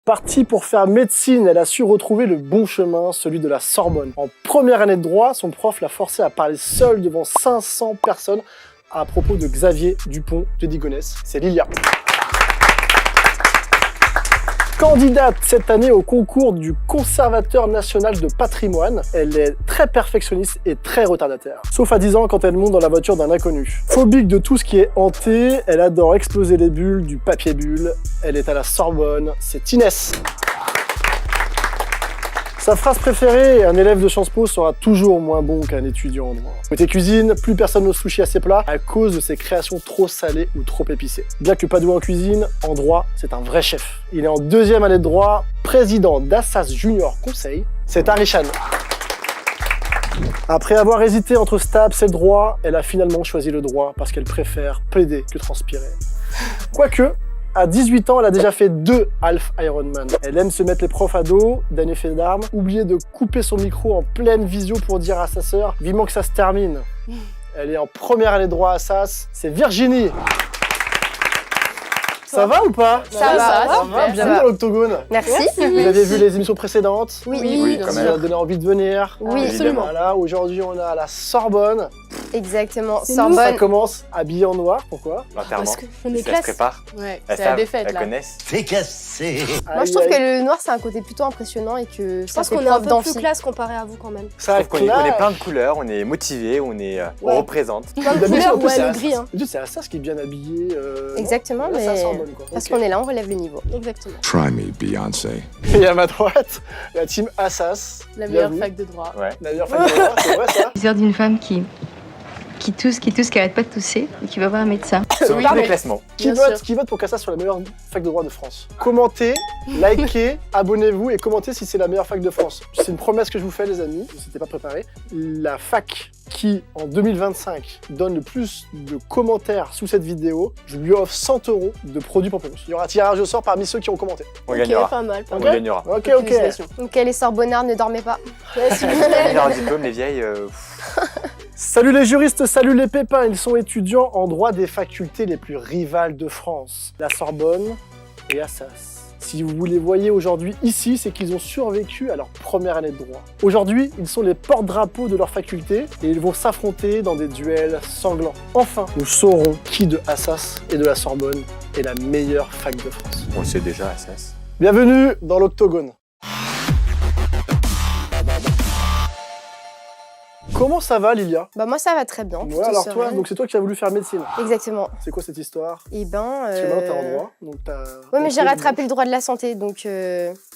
Partie pour faire médecine, elle a su retrouver le bon chemin, celui de la Sorbonne. En première année de droit, son prof l'a forcé à parler seul devant 500 personnes à propos de Xavier Dupont de Ligonnès. C'est Lilia. Candidate cette année au concours du Conservateur national de patrimoine, elle est très perfectionniste et très retardataire. Sauf à 10 ans quand elle monte dans la voiture d'un inconnu. Phobique de tout ce qui est hanté, elle adore exploser les bulles du papier bulle. Elle est à la Sorbonne, c'est Inès. Sa phrase préférée, un élève de Sciences Po sera toujours moins bon qu'un étudiant en droit. Côté cuisine, plus personne n'ose toucher à ses plats à cause de ses créations trop salées ou trop épicées. Bien que pas doué en cuisine, en droit, c'est un vrai chef. Il est en deuxième année de droit, président d'Assas Junior Conseil, c'est Arishan. Après avoir hésité entre STAPS et le droit, elle a finalement choisi le droit parce qu'elle préfère plaider que transpirer. Quoique, à 18 ans, elle a déjà fait 2 half Ironman. Elle aime se mettre les profs à dos, d'un effet d'arme, oublier de couper son micro en pleine visio pour dire à sa sœur « Vivement que ça se termine ». Elle est en première année de droit à Assas, c'est Virginie. Ça va ou pas? Ça va. Bienvenue dans l'Octogone. Merci. Vous avez vu les émissions précédentes? Oui, Ça vous a donné envie de venir? Oui, absolument. Voilà, aujourd'hui on a la Sorbonne. Exactement, Ça Sorbonne. commence habillé en noir, pourquoi? L'enterrement, Parce qu'on est ils se classe. préparent. Ouais, Elles c'est la savent, défaite elles là. connaissent. C'est cassé. Moi, je trouve que le noir, c'est un côté plutôt impressionnant et que Je pense qu'on est un peu plus classe comparé à vous quand même. Ça Je trouve qu'on est, on est plein de couleurs, on est motivé, on représente. Plein de D'habitude, couleurs, en plus, ouais, c'est le Assas. gris. Hein. D'habitude, c'est Assas qui est bien habillé. Exactement, Là, c'est la mais Sorbonne, quoi. parce Ok. qu'on est là, on relève le niveau. Exactement. Try me, Beyoncé. Et à ma droite, la team Assas. La meilleure Bienvenue. fac de droit. Ouais. La meilleure fac de droit, c'est vrai ça? L'histoire d'une femme qui tousse, qui arrête pas de tousser et qui va voir un médecin. Sur tous les classements. Qui Bien vote, sûr. qui vote pour qu'Assas soit la meilleure fac de droit de France? Commentez, likez, abonnez-vous et commentez si c'est la meilleure fac de France. C'est une promesse que je vous fais les amis, si c'était pas préparé. La fac qui, en 2025, donne le plus de commentaires sous cette vidéo, je lui offre 100 € de produits Pamplemousse. Il y aura un tirage au sort parmi ceux qui ont commenté. On Ok, gagnera. pas mal. On gagnera. Ok. Félicitations. Donc, les Sorbonnards, ne dormez pas. Ouais, s'il vous plaît. Leur diplôme, les vieilles. Salut les juristes, salut les pépins, ils sont étudiants en droit des facultés les plus rivales de France, la Sorbonne et Assas. Si vous les voyez aujourd'hui ici, c'est qu'ils ont survécu à leur première année de droit. Aujourd'hui, ils sont les porte-drapeaux de leur faculté et ils vont s'affronter dans des duels sanglants. Enfin, nous saurons qui de Assas et de la Sorbonne est la meilleure fac de France. On le sait déjà, Assas. Bienvenue dans l'Octogone. Comment ça va Lilia? Bah, moi, ça va très bien. Ouais, plutôt alors toi, sereine. donc c'est toi qui as voulu faire médecine. Exactement. C'est quoi cette histoire? Et ben. Parce que maintenant t'es en droit, donc t'as... Ouais, mais j'ai rattrapé le droit de la santé, donc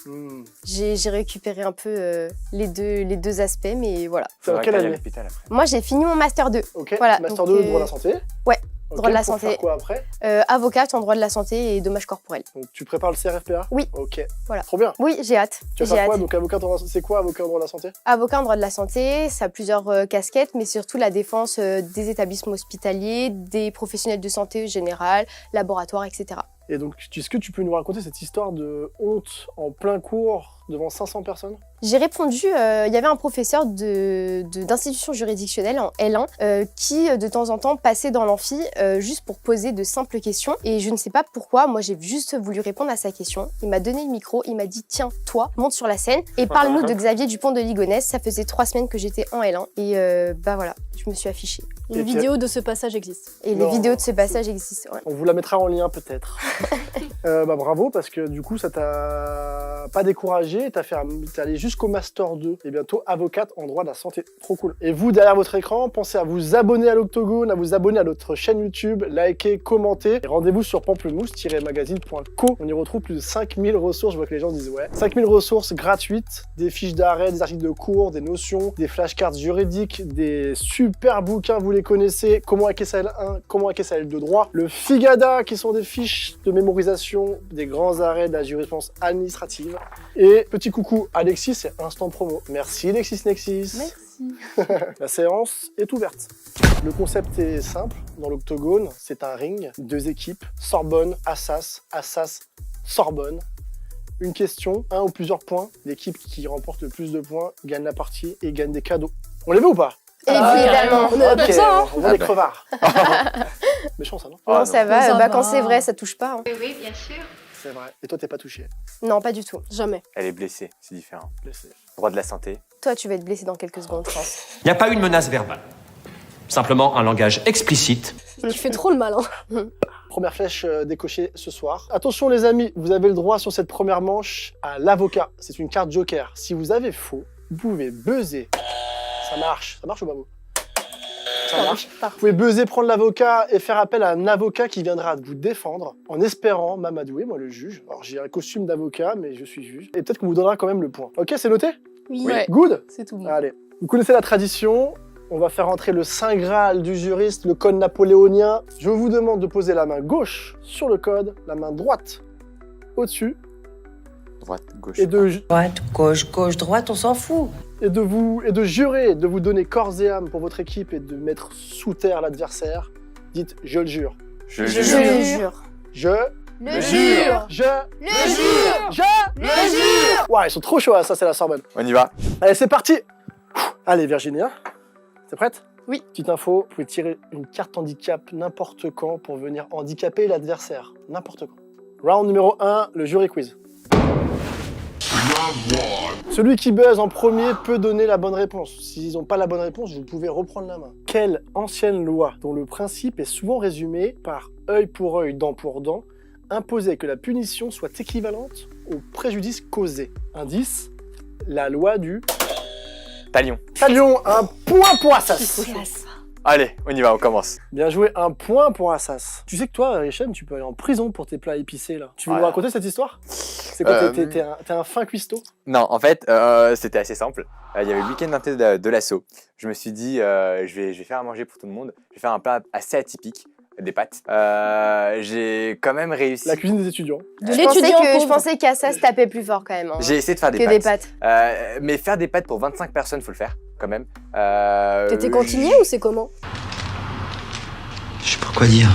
Hmm. j'ai récupéré un peu les deux aspects, mais voilà. C'est en vrai quelle qu'aller à année? l'hôpital après. Moi, j'ai fini mon master 2. Ok, Voilà, master donc, 2, droit de la santé. ouais, Ok, droit de la pour santé. faire quoi après? Avocate en droit de la santé et dommages corporels. Donc tu prépares le CRFPA? Oui. Ok, Voilà. trop bien. Oui, j'ai hâte. Tu vas J'ai faire quoi? hâte. Donc avocat en droit de la santé, c'est quoi avocat en droit de la santé? Avocat en droit de la santé, ça a plusieurs casquettes, mais surtout la défense des établissements hospitaliers, des professionnels de santé générale, laboratoires, etc. Et donc, est-ce que tu peux nous raconter cette histoire de honte en plein cours devant 500 personnes? J'ai répondu, il y avait un professeur d'institution juridictionnelle en L1 qui, de temps en temps, passait dans l'amphi juste pour poser de simples questions. Et je ne sais pas pourquoi, moi j'ai juste voulu répondre à sa question. Il m'a donné le micro, il m'a dit « Tiens, toi, monte sur la scène et parle-nous de Xavier Dupont de Ligonnès. » Ça faisait 3 semaines que j'étais en L1 et bah voilà, je me suis affichée. Une Et vidéo de ce passage existe. Et Non. les vidéos de ce passage existent. Ouais. On vous la mettra en lien peut-être. Bah bravo, parce que du coup, ça t'a pas découragé, t'es allé jusqu'au Master 2 et bientôt avocate en droit de la santé. Trop cool. Et vous, derrière votre écran, pensez à vous abonner à l'Octogone, à vous abonner à notre chaîne YouTube, liker, commenter. Et rendez-vous sur pamplemousse-magazine.co. On y retrouve plus de 5000 ressources. Je vois que les gens disent ouais. 5000 ressources gratuites, des fiches d'arrêt, des articles de cours, des notions, des flashcards juridiques, des super bouquins, vous les connaissez. Comment hacker sa L1, comment hacker sa L2 droit. Le Figada, qui sont des fiches de mémorisation des grands arrêts de la jurisprudence administrative. Et petit coucou, Alexis, c'est Instant Promo. Merci Lexis Nexis. Merci. La séance est ouverte. Le concept est simple. Dans l'Octogone, c'est un ring, 2 équipes, Sorbonne, Assas, Assas, Sorbonne. Une question, 1 ou plusieurs points. L'équipe qui remporte le plus de points gagne la partie et gagne des cadeaux. On les veut ou pas? Évidemment. On est là pour ça, hein. On voit les crevards. Méchant ça, non? Non, ça va. Ça Bah, va. quand c'est vrai, ça touche pas. Hein. Oui, bien sûr. C'est vrai. Et toi, t'es pas touché. Non, pas du tout. Jamais. Elle est blessée, c'est différent. Blessé. Droit de la santé. Toi, tu vas être blessé dans quelques secondes, je pense. Il n'y a pas eu de menace verbale. Simplement un langage explicite. Tu fais trop le malin. Première flèche décochée ce soir. Attention les amis, vous avez le droit sur cette première manche à l'avocat. C'est une carte joker. Si vous avez faux, vous pouvez buzzer. Ça marche ou pas vous? Ça marche. Vous pouvez buzzer, prendre l'avocat et faire appel à un avocat qui viendra vous défendre en espérant m'amadouer, moi le juge. Alors j'ai un costume d'avocat, mais je suis juge. Et peut-être qu'on vous donnera quand même le point. Ok, c'est noté? Oui. Ouais. Good? C'est tout bon. Allez. Vous connaissez la tradition. On va faire entrer le saint graal du juriste, le code napoléonien. Je vous demande de poser la main gauche sur le code, la main droite au-dessus, Droite, gauche. et de Droite, gauche, gauche, droite, on s'en fout. et de jurer, de vous donner corps et âme pour votre équipe et de mettre sous terre l'adversaire. Dites « je le jure Je Je jure. le jure. ». Je Le jure. Je Le jure. Je Le jure. Ouais, ils sont trop chauds, hein, ça c'est la Sorbonne. On y va. Allez, c'est parti. Allez Virginie, hein. T'es prête? Oui. Petite info, vous pouvez tirer une carte handicap n'importe quand pour venir handicaper l'adversaire. N'importe quand. Round numéro 1, le jury quiz. Celui qui buzz en premier peut donner la bonne réponse. S'ils n'ont pas la bonne réponse, vous pouvez reprendre la main. Quelle ancienne loi, dont le principe est souvent résumé par œil pour œil, dent pour dent, imposait que la punition soit équivalente au préjudice causé? Indice, la loi du Talion. Talion, un point pour Assas. Allez, on y va, on commence. Bien joué, un point pour Assas. Tu sais que toi, Hichem, tu peux aller en prison pour tes plats épicés, là. Tu veux nous Voilà. raconter cette histoire? C'est quoi, Euh, t'es un fin cuistot? Non, en fait, c'était assez simple. Il y avait le week-end d'inté de l'assaut. Je me suis dit, je vais faire à manger pour tout le monde. Je vais faire un plat assez atypique, des pâtes. J'ai quand même réussi. La cuisine des étudiants. De Je l'étudiant pauvre. pensais qu'Assas tapait plus fort quand même. Hein, J'ai essayé de faire que des pâtes. Mais faire des pâtes pour 25 personnes, faut le faire, quand même. T'étais cantinier ou c'est comment? Je sais pas quoi dire.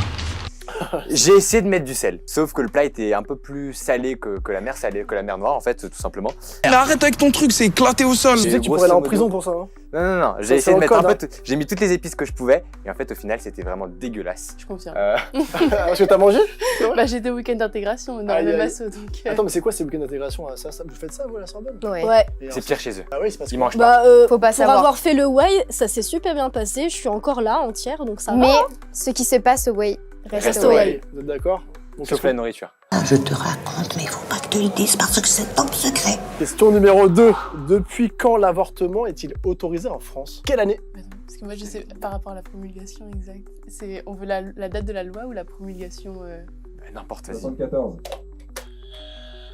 J'ai essayé de mettre du sel, sauf que le plat était un peu plus salé que la mer salée, que la mer Noire, en fait, tout simplement. Arrête avec ton truc, c'est éclaté au sol. Tu sais que tu pourrais aller en prison pour ça, hein? Non, Ça, j'ai essayé de c'est mettre au un code, peu. J'ai mis toutes les épices que je pouvais, et en fait, au final, c'était vraiment dégueulasse. Je confirme. Parce que t'as mangé? Bah, j'étais au week-end d'intégration dans Aïe, le même aïe. assaut, donc... Attends, mais c'est quoi ces week-ends d'intégration? Ça, vous faites ça, vous, à la Sorbonne? Ouais. Ouais. Et C'est alors, pire chez eux. Ah oui, c'est parce que... Ils mangent pas. Bah, Faut pas pour savoir. avoir fait le way, ça s'est super bien passé. Je suis encore là, entière, donc ça va. Mais ce qui se passe au Way reste Reste au au Way. Way. Vous êtes d'accord? Donc, Sauf la nourriture. Je te raconte, mais il faut pas que tu le dises parce que c'est top secret. Question numéro 2. Depuis quand l'avortement est-il autorisé en France? Quelle année? Attends, parce que moi, je sais par rapport à la promulgation exacte. On veut la date de la loi ou la promulgation N'importe, vas-y.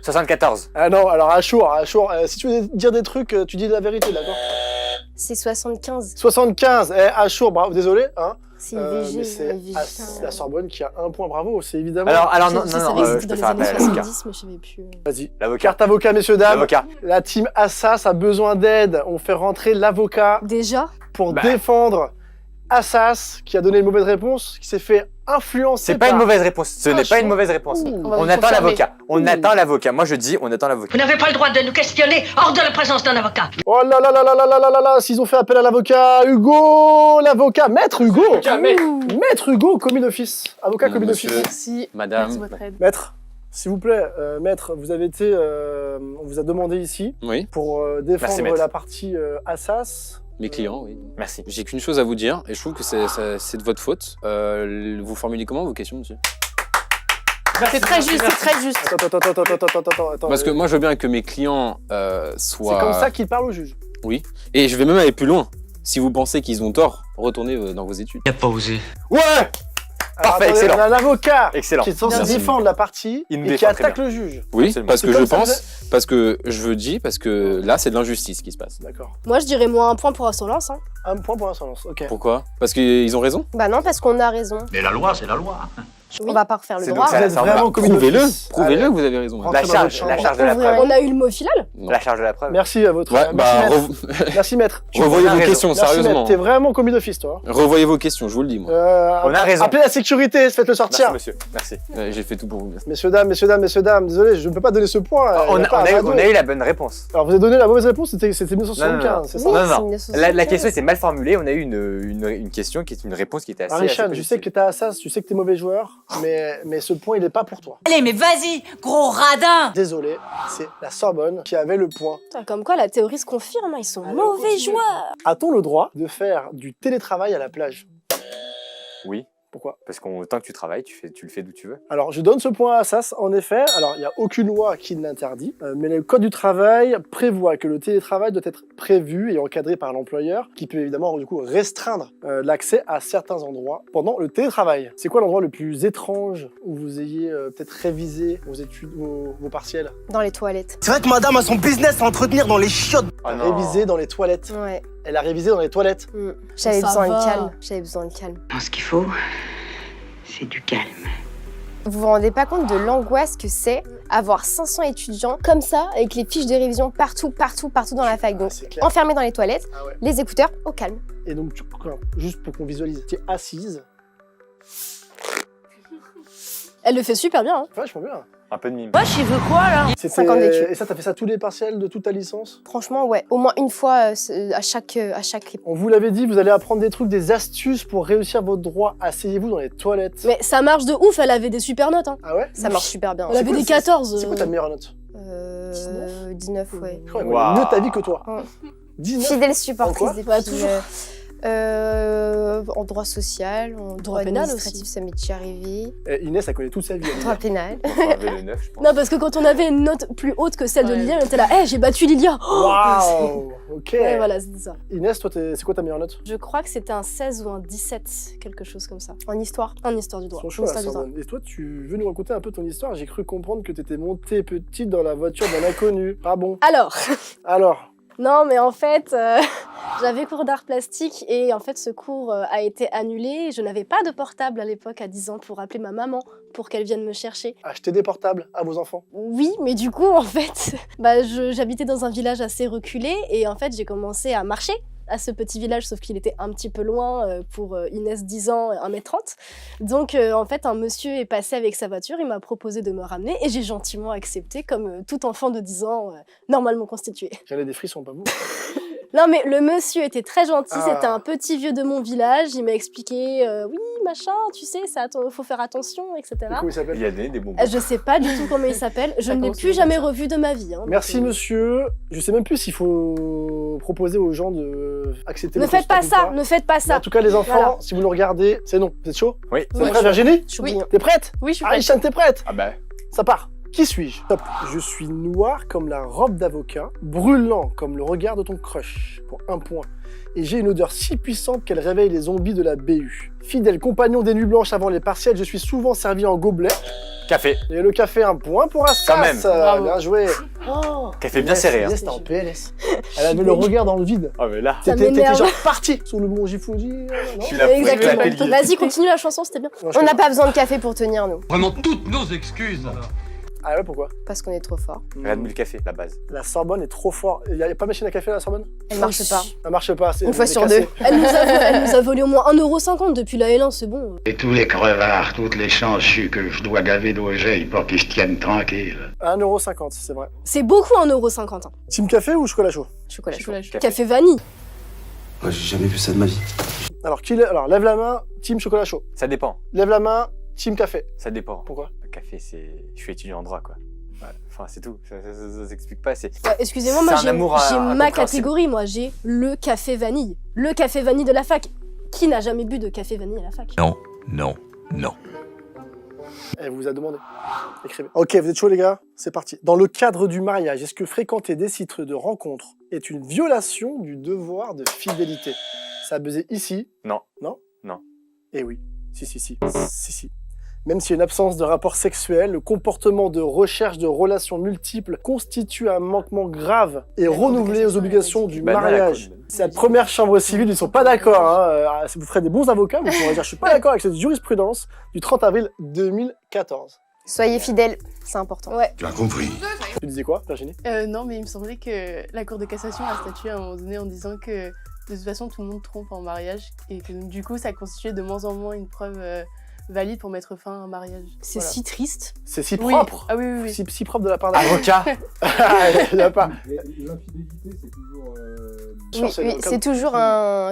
74. Ah non, alors Achour, si tu veux dire des trucs, tu dis la vérité, d'accord? C'est 75. 75, Achour, bravo, désolé, hein. C'est Mais VG. c'est la Sorbonne qui a un point, bravo, c'est évidemment... Alors non, Je non, savais non, que je c'était peux dans faire les appel années à l'avocat. 70, mais je savais plus. Vas-y. L'avocat. Carte avocat, messieurs, dames. L'avocat. La team Assas a besoin d'aide. On fait rentrer l'avocat Déjà? pour Bah. défendre Assas, qui a donné une mauvaise réponse, qui s'est fait influencer C'est pas par... une mauvaise réponse. Ce n'est pas chaud. une mauvaise réponse. Ouh. On va On vous attend confirmer. l'avocat. On attend l'avocat. Moi, je dis, on attend l'avocat. Vous n'avez pas le droit de nous questionner hors de la présence d'un avocat. Oh là là là là là là là là là, s'ils ont fait appel à l'avocat, Hugo, l'avocat, maître Hugo, maître Hugo, commis d'office, avocat commis d'office. Merci. Madame. Merci de votre aide. Maître, s'il vous plaît, maître, vous avez été, on vous a demandé ici Oui, pour Merci, défendre maître. la partie Assas. mes clients, oui. Merci. J'ai qu'une chose à vous dire, et je trouve que c'est de votre faute. Vous formulez comment vos questions, monsieur? C'est très juste, c'est très juste. Attends. Parce que moi, je veux bien que mes clients c'est soient... comme ça qu'il parle au juge. Oui. Et je vais même aller plus loin. Si vous pensez qu'ils ont tort, retournez dans vos études. Y a pas osé. Ouais. Alors, Parfait, attendez, excellent. On a un avocat Excellent. qui est censé Merci. défendre la partie Il nous et qui défend très attaque bien. le juge. Oui, Absolument. parce C'est que comme je ça, pense, parce que je veux dire, parce que là, c'est de l'injustice qui se passe. D'accord. Moi, je dirais moins un point pour insolence. Hein. Un point pour insolence, ok. Pourquoi? Parce qu'ils ont raison. Bah non, parce qu'on a raison. Mais la loi, c'est la loi. On va pas refaire le C'est droit. donc ça. Vous êtes vraiment commis Prouvez-le, d'office. prouvez-le Allez. que vous avez raison. Rentrez La dans charge, votre la chambre. charge de la Ouvrir preuve. On a eu le mot final. Non. La charge de la preuve. Merci à votre... Ouais, bah, Merci, maître. Merci, maître. revoyez On a vos raison. questions, Merci, maître. sérieusement. T'es vraiment commis d'office, toi. Revoyez vos questions, je vous le dis, moi. On a raison. Appelez la sécurité, faites-le sortir. Merci, monsieur. Merci. J'ai fait tout pour vous. Messieurs, dames, désolé, je ne peux pas donner ce point. On Il y a pas un radeau. a eu la bonne réponse. Alors, vous avez donné la mauvaise réponse, c'était Non, 1975, c'est ça? non, Oui, non. c'est La 1975. question était mal formulée. On a eu une question qui est une réponse qui était assez. Richard, assez je sais que positive. t'es Assas, tu sais que t'es mauvais joueur. mais ce point, il n'est pas pour toi. Allez, mais vas-y, gros radin! Désolé, c'est la Sorbonne qui avait le point. Putain, comme quoi, la théorie se confirme, hein, ils sont Allez, mauvais continue. joueurs. A-t-on le droit de faire du télétravail à la plage? Oui, Pourquoi? parce qu'en tant que tu travailles, tu le fais d'où tu veux. Alors, je donne ce point à Assas, en effet. Alors, il n'y a aucune loi qui ne l'interdit, mais le Code du travail prévoit que le télétravail doit être prévu et encadré par l'employeur, qui peut évidemment, du coup, restreindre l'accès à certains endroits pendant le télétravail. C'est quoi l'endroit le plus étrange où vous ayez peut-être révisé vos études, vos partiels? Dans les toilettes. C'est vrai que madame a son business à entretenir dans les chiottes. Ah non. Révisé dans les toilettes. Ouais. Elle a révisé dans les toilettes. J'avais Ça besoin va. de calme. J'avais besoin de calme. Ce qu'il faut, c'est du calme. Vous vous rendez pas compte de l'angoisse que c'est avoir 500 étudiants comme ça, avec les fiches de révision partout dans la fac. Donc, C'est clair. enfermés dans les toilettes, Ah ouais. les écouteurs au calme. Et donc, juste pour qu'on visualise, tu es assise. Elle le fait super bien. Hein. Vachement bien. Un peu de mime. Wesh, il veut quoi là? 50 d'études. Et ça, t'as fait ça tous les partiels de toute ta licence? Franchement, ouais. Au moins une fois à chaque On vous l'avait dit, vous allez apprendre des trucs, des astuces pour réussir votre droit. Asseyez-vous dans les toilettes. Mais ça marche de ouf, elle avait des super notes. Hein. Ah ouais? Ça marche super bien. Elle avait des 14. C'est quoi ta meilleure note? 19, ouais. Je crois qu'elle Waouh. connaît mieux ta vie que toi. Ouais. 19. Fidèle En supportrice quoi des Bah, petits, toujours. en droit social, en droit pénal administratif, aussi. ça m'est déjà arrivé. Et Inès, elle connaît toute sa vie. elle. Droit pénal. On avait le 9, je pense. Non, parce que quand on avait une note plus haute que celle de Ouais. Lilia, on était là, hé, j'ai battu Lilia. Oh Waouh. Ok. Ouais, voilà, c'était ça. Inès, toi, c'est quoi ta meilleure note? Je crois que c'était un 16 ou un 17, quelque chose comme ça. En histoire. En histoire du droit. Son chaud, En la histoire du droit. Sorbonne. Et toi, tu veux nous raconter un peu ton histoire? J'ai cru comprendre que t'étais montée petite dans la voiture d'un inconnu. Ah bon? Alors, Alors, non, mais en fait, j'avais cours d'art plastique et en fait, ce cours a été annulé. Je n'avais pas de portable à l'époque, à 10 ans, pour appeler ma maman pour qu'elle vienne me chercher. achetez des portables à vos enfants. Oui, mais du coup, en fait, j'habitais dans un village assez reculé et en fait, j'ai commencé à marcher à ce petit village, sauf qu'il était un petit peu loin pour Inès, 10 ans, 1m30. Donc, en fait, un monsieur est passé avec sa voiture, il m'a proposé de me ramener et j'ai gentiment accepté, comme tout enfant de 10 ans normalement constitué. J'avais des frissons, pas vous. Non, mais le monsieur était très gentil, Ah. c'était un petit vieux de mon village, il m'a expliqué, oui, machin, tu sais, faut faire attention, etc. Et comment il s'appelle? Il y a des bonbons. Je sais pas du tout comment il s'appelle, je Ça ne l'ai commence plus toujours jamais comme ça. revu de ma vie. Hein, Merci donc, monsieur. Je sais même plus s'il faut proposer aux gens de accepter Ne le faites pas stop ou ça, pas. ne faites pas Mais ça. en tout cas, les enfants, Voilà. si vous nous regardez, c'est non. Vous êtes chaud? Oui. C'est prêt, Virginie? Oui. T'es prête? Oui, je suis Ah, prête. Richane, t'es prête? Ah bah, Ça part. Qui suis-je? Top. Je suis noir comme la robe d'avocat, brûlant comme le regard de ton crush, pour 1 point. Et j'ai une odeur si puissante qu'elle réveille les zombies de la BU. Fidèle compagnon des nuits blanches avant les partiels, je suis souvent servi en gobelet. café. Et le café, 1 point pour Assas. Quand même. Bravo. Bien joué. Oh, Café bien serré, hein. Inès, t'es en PLS. Elle avait le regard dans le vide. Oh mais là, Ça T'étais m'énerve. genre parti sur le bon Gifouji. Non, je suis là pour Exactement. éclater le lit. Vas-y, continue la chanson, c'était bien. non, je On n'a connais pas besoin de café pour tenir, nous. Vraiment toutes nos excuses alors. Ah ouais, pourquoi? Parce qu'on est trop fort. Regarde le café, la base. La Sorbonne est trop fort. Il n'y a pas de machine à café à la Sorbonne? Elle marche pas. Ça marche pas. Une fois sur cassé. deux. Elle nous a volé au moins 1,50€ depuis la L1, c'est bon. Et tous les crevards, toutes les chanchus que je dois gaver d'oseille pour qu'ils se tiennent tranquilles. 1,50€, c'est vrai. C'est beaucoup 1,50€. Hein. Team café ou chocolat chaud? Chocolat chaud. Chocolat chaud. Café vanille. Moi, j'ai jamais vu ça de ma vie. Alors, lève la main, team chocolat chaud. Ça dépend. Lève la main, team café. Ça dépend. Pourquoi? Le café, c'est. Je suis étudiant en droit, quoi. Ouais. Enfin, c'est tout. Ça s'explique pas. C'est. Ouais, excusez-moi, moi C'est un j'ai amour ma incompréhensible. catégorie, moi j'ai le café vanille. Le café vanille de la fac. Qui n'a jamais bu de café vanille à la fac? Non, non, non. Elle vous a demandé. Écrivez. Ok, vous êtes chaud les gars? C'est parti. Dans le cadre du mariage, est-ce que fréquenter des sites de rencontres est une violation du devoir de fidélité? Ça a buzzé ici. Non. Non? Non. Eh oui. Si. Même s'il y a une absence de rapport sexuel, le comportement de recherche de relations multiples constitue un manquement grave et renouvelé aux obligations du Bah, non, mariage. Cette première chambre civile, ils ne sont pas d'accord. Hein. Vous ferez des bons avocats, vous pourrez dire je suis pas d'accord avec cette jurisprudence du 30 avril 2014. Soyez fidèles, c'est important. Ouais. Tu as compris. Tu disais quoi, Virginie? Non, mais il me semblait que la Cour de cassation a statué à un moment donné en disant que de toute façon tout le monde trompe en mariage et que du coup ça constituait de moins en moins une preuve valide pour mettre fin à un mariage. C'est Voilà. si triste. C'est si Oui. propre. Ah oui. Si propre de la part d'un Avocat. Il y a pas. L'infidélité, c'est toujours Sûr, Oui, c'est oui, c'est toujours, un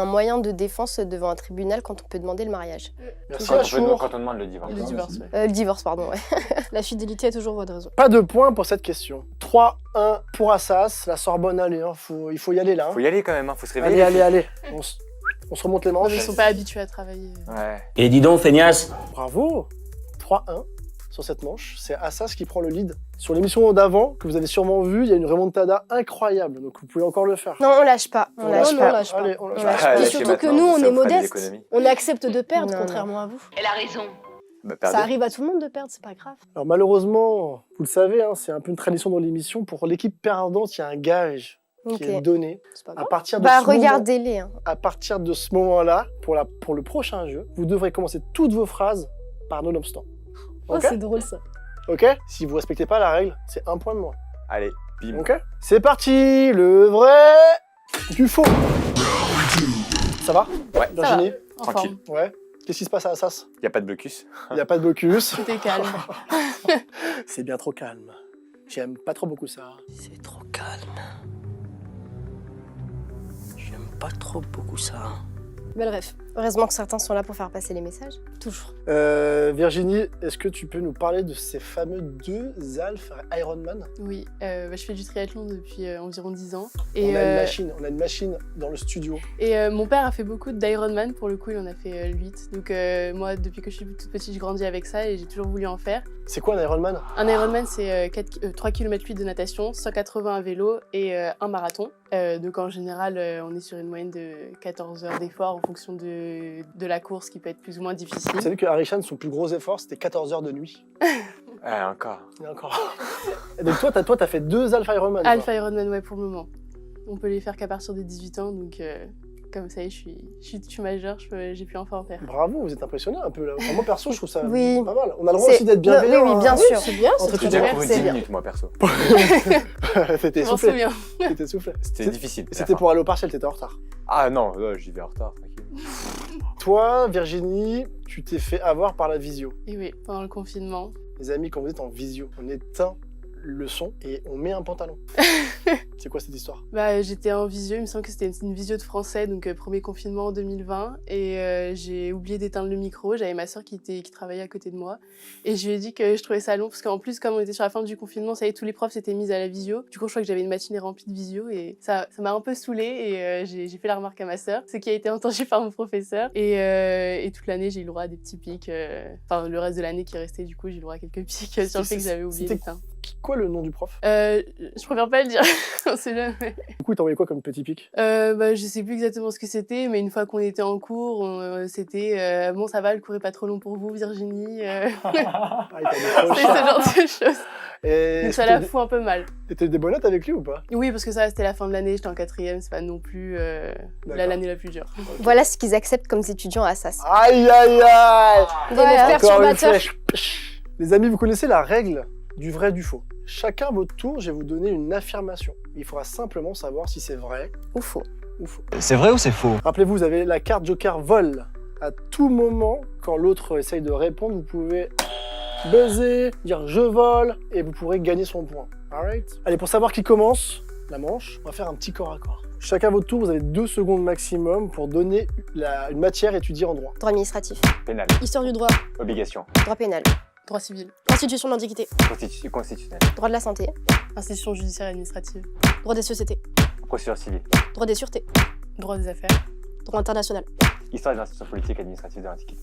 moyen de défense devant un tribunal quand on peut demander le mariage. Merci Quand Achour. quand on demande le divorce. Le divorce, ouais. Le divorce, pardon. Ouais. La fidélité a toujours voix de raison. Pas de points pour cette question. 3-1 pour Assas. La Sorbonne, allez, hein, il faut y aller là. hein. Faut y aller quand même, faut se réveiller. Allez. On se remonte les Non, manches. mais ils sont pas habitués à travailler. Ouais. Et dis donc, feignasse. Bravo. 3-1 sur cette manche. C'est Assas qui prend le lead. Sur l'émission d'avant, que vous avez sûrement vu, il y a une remontada incroyable. Donc vous pouvez encore le faire. Non, on lâche pas. On lâche non, pas. on lâche pas. Allez, on lâche On pas. lâche Ah, pas. Et lâchez surtout que maintenant, nous, on ça est vous fera des modeste. économies. On accepte de perdre, Non, contrairement à vous. Elle a raison. Bah, Ça perdez. arrive à tout le monde de perdre, c'est pas grave. Alors malheureusement, vous le savez, hein, c'est un peu une tradition dans l'émission. Pour l'équipe perdante, il y a un gage Ok. qui est donné. C'est pas À grave. partir de Bah, ce moment- regardez-les. hein. à partir de ce moment-là, pour le prochain jeu, vous devrez commencer toutes vos phrases par non-obstant. Oh, Ok. c'est drôle ça. Ok. Si vous respectez pas la règle, c'est un point de moins. Allez, bim. Ok. C'est parti. Le vrai du faux. Ça va? Ouais. Virginie? En Tranquille. forme. Ouais. Qu'est-ce qui se passe à Assas? Y a pas de blocus. Il n'y a pas de blocus. Tout est calme. C'est bien trop calme. J'aime pas trop beaucoup ça. C'est trop calme. J'aime pas trop beaucoup ça. Belle ref. Heureusement que certains sont là pour faire passer les messages. Toujours. Virginie, est-ce que tu peux nous parler de ces fameux 2 Alpha Ironman? Oui, je fais du triathlon depuis environ 10 ans. On a Et, une machine dans le studio. mon père a fait beaucoup d'Ironman, pour le coup il en a fait 8. Donc moi, depuis que je suis toute petite, je grandis avec ça et j'ai toujours voulu en faire. C'est quoi un Ironman? Un Ironman, c'est 3 km 8 de natation, 180 à vélo et un marathon. Donc en général, on est sur une moyenne de 14 heures d'effort en fonction de la course qui peut être plus ou moins difficile. Vous savez que Harry-Chan, son plus gros effort, c'était 14 heures de nuit. Encore. Et encore. Et donc toi, t'as fait 2 Alpha Ironman. quoi. Alpha Ironman, ouais, pour le moment. On peut les faire qu'à partir de 18 ans, donc comme ça, je suis majeure, j'ai pu enfin en faire. Bravo, vous êtes impressionné un peu là. Enfin, moi perso, je trouve ça Oui. pas mal. On a le droit C'est- aussi d'être bienveillant. Oui, hein. bien sûr. C'est bien, Entre c'est J'ai très déjà bien. couru c'est 10 bien. minutes, moi, perso. T'étais Je m'en essoufflé. souviens. T'étais essoufflé. C'était difficile. la C'était fin. pour aller au partiel, t'étais en retard. Ah non, j'y vais en retard, tranquille. Toi, Virginie, tu t'es fait avoir par la visio. Et oui, pendant le confinement. Les amis, quand vous êtes en visio, on éteint le son et on met un pantalon. C'est quoi cette histoire? Bah, j'étais en visio, il me semble que c'était une visio de français, donc premier confinement en 2020, et j'ai oublié d'éteindre le micro. J'avais ma soeur qui travaillait à côté de moi, et je lui ai dit que je trouvais ça long, parce qu'en plus, comme on était sur la fin du confinement, ça y est, tous les profs s'étaient mis à la visio. Du coup, je crois que j'avais une matinée remplie de visio, et ça m'a un peu saoulée, et j'ai fait la remarque à ma soeur, ce qui a été entendu par mon professeur, et toute l'année, j'ai eu le droit à des petits pics, enfin, le reste de l'année qui restait, du coup, j'ai eu le droit à quelques pics sur le fait que j'avais oublié C'était d'éteindre. quoi le nom du prof? Je préfère pas le dire, on sait jamais. Du coup, il t'a envoyé quoi comme petit pic? Bah, je sais plus exactement ce que c'était, mais une fois qu'on était en cours, c'était bon, ça va, le cours est pas trop long pour vous, Virginie. Ah, il t'a dit trop C'est cher. ce genre de choses. Et Donc est-ce ça que la fout un peu mal. t'étais des bonnes notes avec lui ou pas? Oui, parce que ça, c'était la fin de l'année, j'étais en 4e, c'est pas non plus D'accord. l'année la plus dure. Voilà ce qu'ils acceptent comme étudiants à Assas. Aïe aïe aïe! Des Voilà. meufs Encore une perturbateurs. flèche. Les amis, vous connaissez la règle du vrai du faux. Chacun votre tour, je vais vous donner une affirmation. Il faudra simplement savoir si c'est vrai Ou faux. ou faux. C'est vrai ou c'est faux? Rappelez-vous, vous avez la carte Joker vol. À tout moment, quand l'autre essaye de répondre, vous pouvez buzzer, dire je vole, et vous pourrez gagner son point. Alright? Allez, pour savoir qui commence la manche, on va faire un petit corps à corps. Chacun votre tour, vous avez 2 secondes maximum pour donner une matière étudiée en droit. Droit administratif. Pénal. Histoire du droit. Obligation. Droit pénal. Droit civil, Institution de l'Antiquité. Constitutionnel. Droit de la santé. institution judiciaire et administrative, Droit des sociétés. Procédure civile. Droit des sûretés. droit des affaires, Droit international. Histoire des institutions politiques et administratives de l'Antiquité.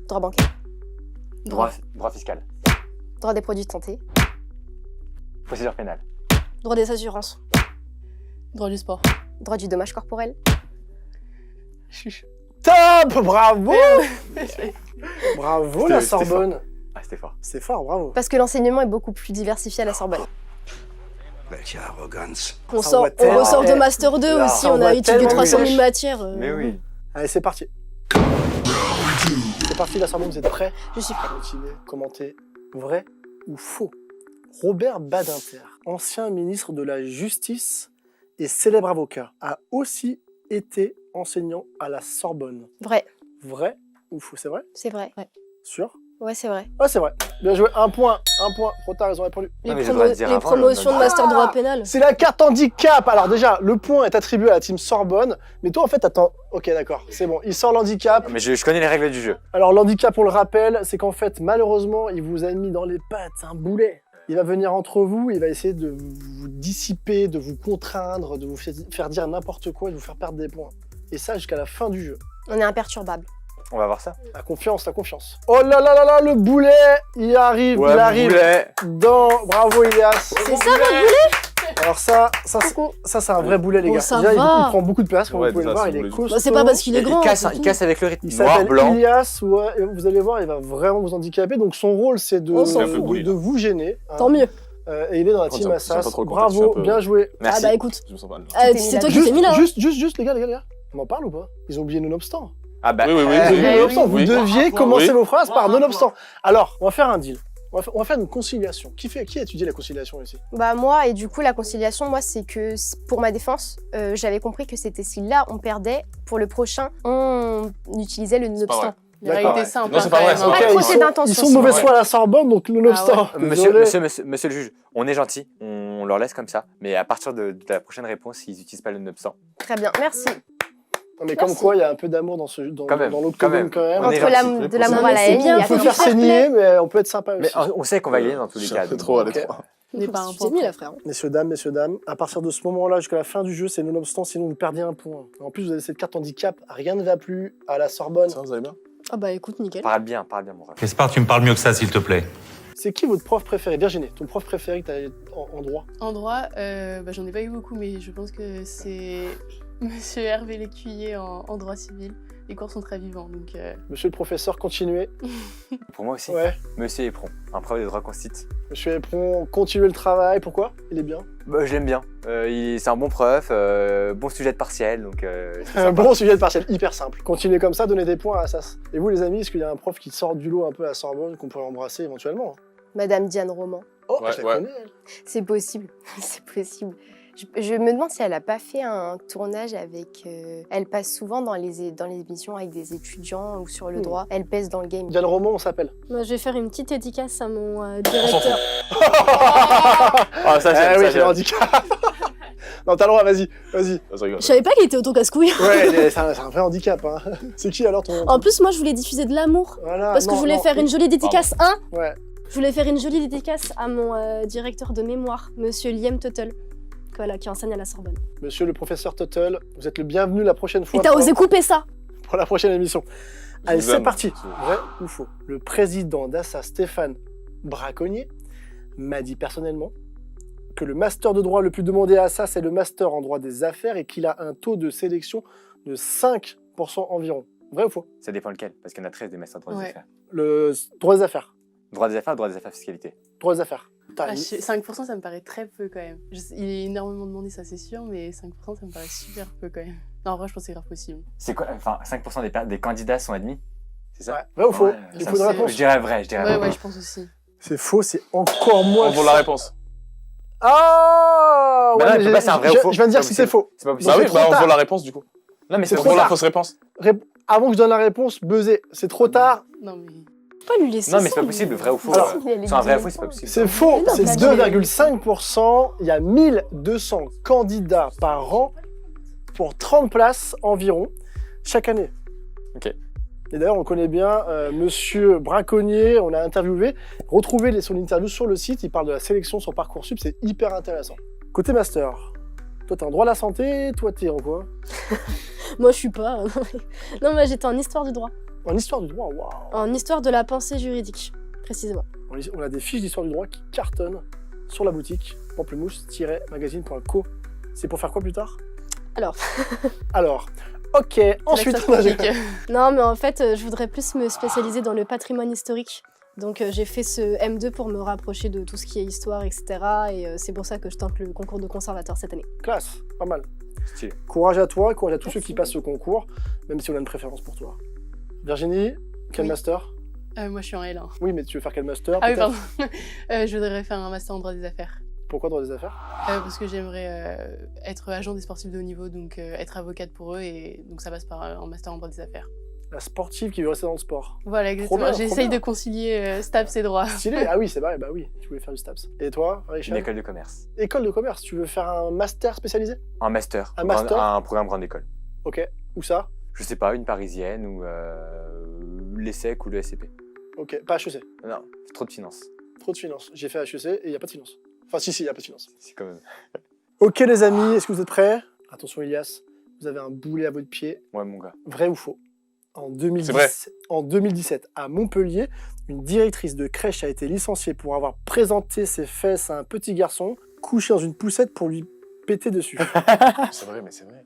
Droit bancaire. Droit fiscal. Droit des produits de santé. Procédure pénale. Droit des assurances. droit du sport. Droit du dommage corporel. Top! Bravo! Bravo C'était- la c'était Sorbonne! Ah, c'était fort. C'est fort, bravo. Parce que l'enseignement est beaucoup plus diversifié à la Sorbonne. Welche Arroganz. On Ça sort, envoie on tellement- ressort de Master 2 Ah, aussi, ça on envoie a étudié tellement 300 000 de matières. Mais oui. Allez, c'est parti. C'est parti la Sorbonne, vous êtes prêts? Je suis prête. Motivé, commentez. Vrai ou faux? Robert Badinter, ancien ministre de la Justice et célèbre avocat, a aussi été enseignant à la Sorbonne. Vrai. Vrai ou faux? C'est vrai? C'est vrai. Sûr? Ouais, c'est vrai. Ouais, c'est vrai. Bien joué. Un point. Trop tard, ils ont répondu. Non, mais j'ai le droit de dire Les avant, promotions de master droit pénal. C'est la carte handicap. Alors déjà, le point est attribué à la team Sorbonne. Mais toi, en fait, attends. Ok, d'accord. C'est bon. Il sort l'handicap. Mais je connais les règles du jeu. Alors, l'handicap, on le rappelle, c'est qu'en fait, malheureusement, il vous a mis dans les pattes un boulet. Il va venir entre vous, il va essayer de vous dissiper, de vous contraindre, de vous faire dire n'importe quoi et de vous faire perdre des points. Et ça jusqu'à la fin du jeu. On est imperturbable. On va voir ça. La confiance. Oh là là là là, le boulet, il arrive, Ouais, il arrive boulet. dans... Bravo, Ilias. C'est ça votre boulet? Alors ça c'est un vrai boulet, les Bon, gars. ça Déjà, il va. prend beaucoup de place, comme Ouais, vous pouvez le déjà, voir, c'est il est boulet. costaud. Bah, c'est pas parce qu'il est grand. Il c'est tout. casse avec le rythme. Il Noir, s'appelle blanc. Ilias, ouais, et vous allez voir, il va vraiment vous handicaper. Donc son rôle, c'est de, On s'en fout. de vous gêner. hein. Tant mieux. Et il est dans la Par team contre, j'aime Assas. pas trop le contexte, Bravo, je suis un peu- bien joué. Merci. Ah bah écoute, Je me sens mal. T'es mis c'est là. toi qui t'es mis là. hein. Juste, les gars. On en parle ou pas? Ils ont oublié nonobstant. Ah bah, Oui, oui, oui. Ils ont oublié oui, nonobstant. oui, Vous oui. deviez Oui. commencer vos phrases par Oui. nonobstant. Alors, on va faire un deal. On va faire une conciliation. Qui a étudié la conciliation ici? Bah moi, et du coup, la conciliation, moi, c'est que pour ma défense, j'avais compris que c'était si là, on perdait, pour le prochain, on utilisait le pas nonobstant. vrai. La D'accord. réalité, c'est un Non, c'est pas vrai, c'est hein. pas Pas vrai. procès d'intention. Ils sont de mauvaise foi à la Sorbonne, donc nonobstant. Monsieur Désolé. le juge, on est gentil, on leur laisse comme ça, mais à partir de la prochaine réponse, ils n'utilisent pas le nonobstant. Très bien, merci. Non, mais comme Merci. quoi, il y a un peu d'amour dans Quand même, l'autre quand commune même. quand même. On est Entre gentil. de l'amour Non, à mais la c'est haine, bien, il y a On peut faut faire faire saigner, mais on peut être sympa Mais aussi. on sait qu'on va gagner dans tous les Je suis cas. un peu donc, trop à ok. l'étroit. On n'est pas un Tu t'es mis là, frère. Messieurs, dames, à partir de ce moment-là, jusqu'à la fin du jeu, c'est nonobstant, sinon vous perdez un point. En plus, vous avez cette carte handicap, rien ne va plus à la Sorbonne. Ça, vous allez bien? Ah bah écoute, nickel. Parle bien, mon ref. J'espère que tu me parles mieux que ça, s'il te plaît. C'est qui votre prof préféré? Virginie, ton prof préféré que tu as en droit? En droit, j'en ai pas eu beaucoup, mais je pense que c'est Monsieur Hervé Lécuyer en droit civil. Les cours sont très vivants, donc... Monsieur le professeur, continuez. Pour moi aussi, Ouais. Monsieur Éperon, un prof de droit constit. Monsieur Epron, continuez le travail. Pourquoi? Il est bien. Bah, je l'aime bien. C'est un bon prof, bon sujet de partiel, donc c'est Un sympa. bon sujet de partiel, hyper simple. Continuez comme ça, donnez des points à Assas. Et vous, les amis, est-ce qu'il y a un prof qui sort du lot un peu à la Sorbonne qu'on pourrait embrasser éventuellement? Madame Diane Roman. Oh, Ouais, je la ouais. connais, elle. C'est possible, c'est possible. Je me demande si elle a pas fait un tournage avec... elle passe souvent dans les émissions avec des étudiants ou sur le droit. Elle pèse dans le game. Diane Roman, on s'appelle. Moi, je vais faire une petite dédicace à mon directeur. Ah, ça, Ah j'aime, oui, ça, j'ai le handicap. Non, t'as le droit, vas-y. Ah, ça rigole. Je savais pas qu'il était auto casse-couille. Ouais, c'est un vrai handicap. Hein. C'est qui alors ton... En plus, moi, je voulais diffuser de l'amour. Voilà, Parce que non, je voulais non. faire une jolie dédicace. Ouais. Je voulais faire une jolie dédicace à mon directeur de mémoire, Monsieur Liam Tuttle, voilà, qui enseigne à la Sorbonne. Monsieur le professeur Tuttle, vous êtes le bienvenu la prochaine fois. Et t'as osé couper ça? Pour la prochaine émission. Allez, vous c'est aime. parti. Vrai ou faux? Le président d'Assas, Stéphane Braconnier, m'a dit personnellement que le master de droit le plus demandé à Assas est le master en droit des affaires et qu'il a un taux de sélection de 5% environ. Vrai ou faux? Ça dépend lequel, parce qu'il y en a 13 des masters de droit des Ouais. affaires. Le droit des affaires. Droit des affaires, fiscalité. Droit des affaires. T'as Ah, une- 5%, ça me paraît très peu quand même. Il est énormément demandé, ça c'est sûr, mais 5%, ça me paraît super peu quand même. Non, en vrai, je pense que c'est grave possible. C'est quoi? Enfin, 5% des candidats sont admis? C'est ça? Ouais. Vrai ou faux? Ouais, Il ça, faut une c'est- réponse. Je dirais vrai, je dirais Ouais, vrai. ouais, je pense aussi. C'est faux, c'est encore moins. On vaut la réponse. Ah Bah ouais, non, mais il peut pas, c'est un vrai ou faux. je viens de dire C'est si pas c'est faux. C'est pas Donc, possible. Bah oui, c'est trop on tard. vaut la réponse du coup. Non, mais c'est c'est trop On vaut la tard. fausse réponse. Avant que je donne la réponse, buzzer. C'est trop tard. Non, mais... Pas lui laisser Non, mais ça, c'est pas lui. possible, vrai ou faux. Alors, C'est un vrai ou faux, c'est pas possible. C'est faux. Mais non, C'est mais 2,5%. Il y a 1200 candidats par an pour 30 places environ chaque année. Ok. Et d'ailleurs, on connaît bien Monsieur Braconnier, on l'a interviewé. Retrouvez son interview sur le site, il parle de la sélection sur Parcoursup, c'est hyper intéressant. Côté master, toi t'es en droit de la santé, toi t'es en quoi? Moi, je suis pas. Non, moi, j'étais en histoire du droit. En histoire du droit, waouh. En histoire de la pensée juridique, précisément. On a des fiches d'histoire du droit qui cartonnent sur la boutique pamplemousse-magazine.co. C'est pour faire quoi plus tard? Alors, ok, ensuite on a... Non, mais en fait, je voudrais plus me spécialiser dans le patrimoine historique. Donc, j'ai fait ce M2 pour me rapprocher de tout ce qui est histoire, etc. Et c'est pour ça que je tente le concours de conservateur cette année. Classe, pas mal. Stylé. Courage à toi, courage à tous ceux qui passent ce concours, même si on a une préférence pour toi. Virginie, quel Oui. master? Moi, je suis en L1. Oui, mais tu veux faire quel master? Ah oui, peut-être pardon. Je voudrais faire un master en droit des affaires. Pourquoi droit des affaires? Parce que j'aimerais être agent des sportifs de haut niveau, donc être avocate pour eux, et donc ça passe par un master en droit des affaires. La sportive qui veut rester dans le sport. Voilà, Trop exactement. bien, trop J'essaye bien. de concilier STAPS et droit. Stylé. Ah oui, c'est vrai, bah oui, tu voulais faire du STAPS. Et toi, Une Richard? école de commerce. École de commerce, tu veux faire un master spécialisé? Un master. Un master? Un programme grande école. Ok. Où ça? Je sais pas, une parisienne ou l'ESSEC ou le SCP. Ok, pas HEC. Non, trop de finances. Trop de finances. J'ai fait HEC et il n'y a pas de finances. Enfin, si, il y a pas de finances. C'est quand même. Ok, les amis, est-ce que vous êtes prêts? Attention, Ilias, vous avez un boulet à votre pied. Ouais, mon gars. Vrai ou faux? En C'est vrai. 2017, à Montpellier, une directrice de crèche a été licenciée pour avoir présenté ses fesses à un petit garçon couché dans une poussette pour lui péter dessus. C'est vrai, mais c'est vrai.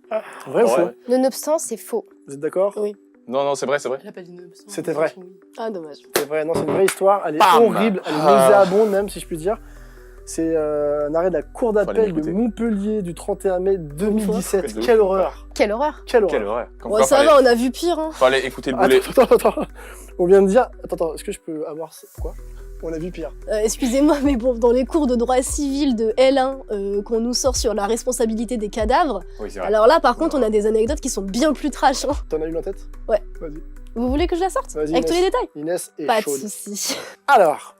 Vrai ou Ouais. faux? Nonobstant, c'est faux. Vous êtes d'accord? Oui. Non, c'est vrai, c'est vrai. Elle a pas dit non. C'était vrai. Ah, dommage. C'est vrai, non, c'est une vraie histoire. Elle est Bam. horrible, elle est nauséabonde même, si je puis dire. C'est un arrêt de la cour d'appel de l'écouter. Montpellier du 31 mai 2017. De ouf. Quelle horreur! Quelle horreur. Quelle horreur! Quelle horreur. Comme Ouais, quoi, ça va, on a vu pire. Hein. fallait écouter le boulet. Attends. On vient de dire... Attends, est-ce que je peux avoir... Quoi? On a vu pire. Excusez-moi, mais bon, dans les cours de droit civil de L1 qu'on nous sort sur la responsabilité des cadavres, Oui, c'est vrai. alors là, par contre, on a des anecdotes qui sont bien plus trash. Hein. T'en as une en tête? Ouais. Vas-y. Vous voulez que je la sorte? Vas-y, Avec tous les Inès. détails? Inès est Pas de chaude. soucis. Alors,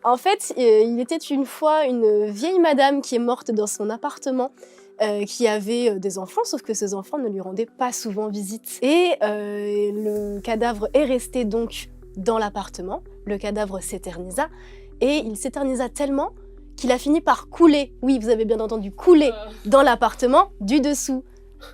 En fait, il était une fois une vieille madame qui est morte dans son appartement, qui avait des enfants, sauf que ces enfants ne lui rendaient pas souvent visite. Et le cadavre est resté donc dans l'appartement. Le cadavre s'éternisa, et il s'éternisa tellement qu'il a fini par couler. Oui, vous avez bien entendu, couler dans l'appartement du dessous.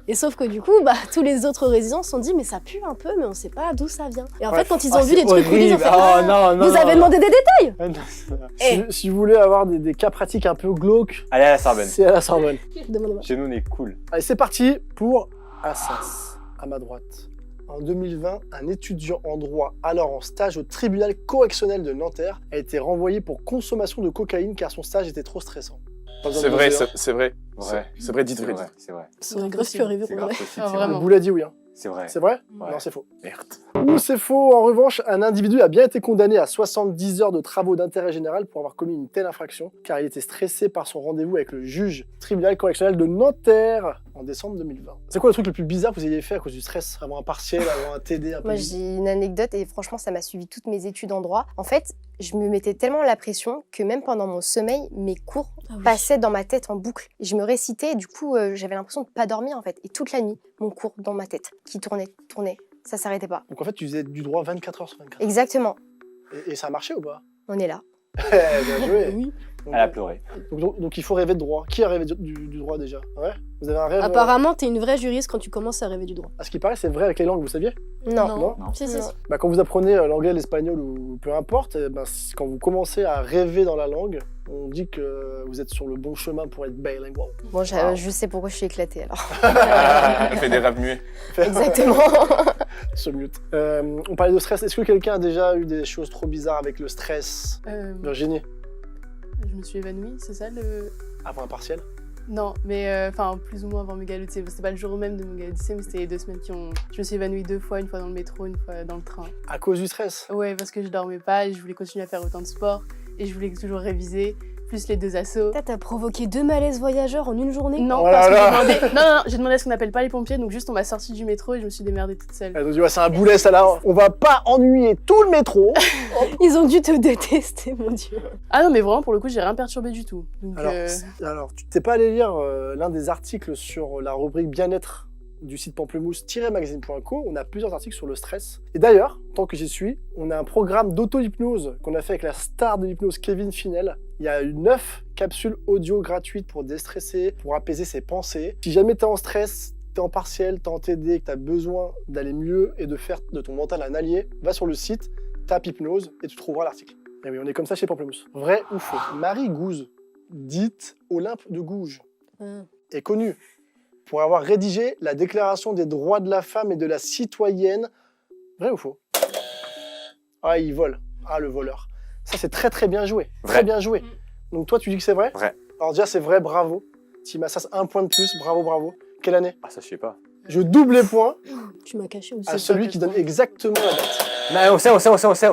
Et sauf que du coup, tous les autres résidents se sont dit, mais ça pue un peu, mais on sait pas d'où ça vient. Et en fait, quand ils ont vu les trucs coulés, ils ont fait, vous avez demandé des détails. si vous voulez avoir des cas pratiques un peu glauques, Allez à la Sorbonne. c'est à la Sorbonne. Demandez-moi. Chez nous, on est cool. Allez, c'est parti pour Assas, à ma droite. En 2020, un étudiant en droit, alors en stage au tribunal correctionnel de Nanterre, a été renvoyé pour consommation de cocaïne car son stage était trop stressant. Pas besoin C'est de vrai, doser, hein. c'est vrai. Vrai. C'est vrai, dites C'est vrai. vrai. C'est vrai. Ça aurait grave pu arriver C'est pour grave vrai. possible. Ah, c'est vraiment. Vous l'avez dit oui. Hein. C'est vrai. C'est vrai? Ouais. Non, c'est faux. Merde. Ou c'est faux. En revanche, un individu a bien été condamné à 70 heures de travaux d'intérêt général pour avoir commis une telle infraction, car il était stressé par son rendez-vous avec le juge tribunal correctionnel de Nanterre en décembre 2020. C'est quoi le truc le plus bizarre que vous ayez fait à cause du stress? Avant un partiel, avant un TD un peu Moi, j'ai une anecdote et franchement, ça m'a suivi toutes mes études en droit. En fait, je me mettais tellement la pression que même pendant mon sommeil, mes cours passaient dans ma tête en boucle. Et je me récitais et du coup, j'avais l'impression de pas dormir en fait. Et toute la nuit, mon cours dans ma tête qui tournait. Ça s'arrêtait pas. Donc en fait, tu faisais du droit 24 heures sur 24. Exactement. Et ça a marché ou pas? On est là. Bien joué. Oui. Donc, Elle a pleuré. donc il faut rêver de droit. Qui a rêvé du droit déjà? Ouais. Vous avez un rêve? Apparemment, t'es une vraie juriste quand tu commences à rêver du droit. À ce qui paraît, c'est vrai avec les langues, vous saviez? Non. Non. Si, si, si. Bah, quand vous apprenez l'anglais, l'espagnol ou peu importe, quand vous commencez à rêver dans la langue, on dit que vous êtes sur le bon chemin pour être bilingual. Bon, je sais pourquoi je suis éclatée alors. Elle fait des rêves muets. Exactement. Se mute. On parlait de stress. Est-ce que quelqu'un a déjà eu des choses trop bizarres avec le stress? Virginie, Je me suis évanouie, c'est ça le... avant un partiel? Non, mais enfin plus ou moins avant Méga Odyssée. C'était pas le jour même de Méga Odyssée, mais c'était les 2 semaines qui ont... Je me suis évanouie 2 fois, une fois dans le métro, une fois dans le train. À cause du stress? Ouais, parce que je dormais pas et je voulais continuer à faire autant de sport et je voulais toujours réviser, plus les 2 assos. T'as provoqué 2 malaises voyageurs en une journée? Non, Oh parce là que là. j'ai demandé... Non, j'ai demandé à ce qu'on appelle pas les pompiers, donc juste on m'a sorti du métro et je me suis démerdée toute seule. Elle nous dit, ouais, c'est un boulet, ça là. On va pas ennuyer tout le métro. Ils ont dû te détester, mon Dieu. Ah non, mais vraiment, pour le coup, j'ai rien perturbé du tout. Donc, Alors, tu t'es pas allé lire l'un des articles sur la rubrique bien-être du site pamplemousse-magazine.co, on a plusieurs articles sur le stress. Et d'ailleurs, tant que j'y suis, on a un programme d'auto-hypnose qu'on a fait avec la star de l'hypnose Kevin Finel. Il y a 9 capsules audio gratuites pour déstresser, pour apaiser ses pensées. Si jamais t'es en stress, t'es en partiel, t'es en TD, que t'as besoin d'aller mieux et de faire de ton mental un allié, va sur le site, tape hypnose et tu trouveras l'article. Et oui, on est comme ça chez Pamplemousse. Vrai ou faux? Marie Gouze, dite Olympe de Gouges, est connue pour avoir rédigé la Déclaration des droits de la femme et de la citoyenne. Vrai ou faux? Ah, il vole. Ah, le voleur. Ça, c'est très très bien joué. Vrai. Très bien joué. Donc toi, tu dis que c'est vrai? Vrai. Alors déjà, c'est vrai, bravo. Team Assas, 1 point de plus, bravo. Quelle année? Ah, ça, je sais pas. Je double les points Tu m'as caché aussi. à celui qui donne exactement la date. On sait.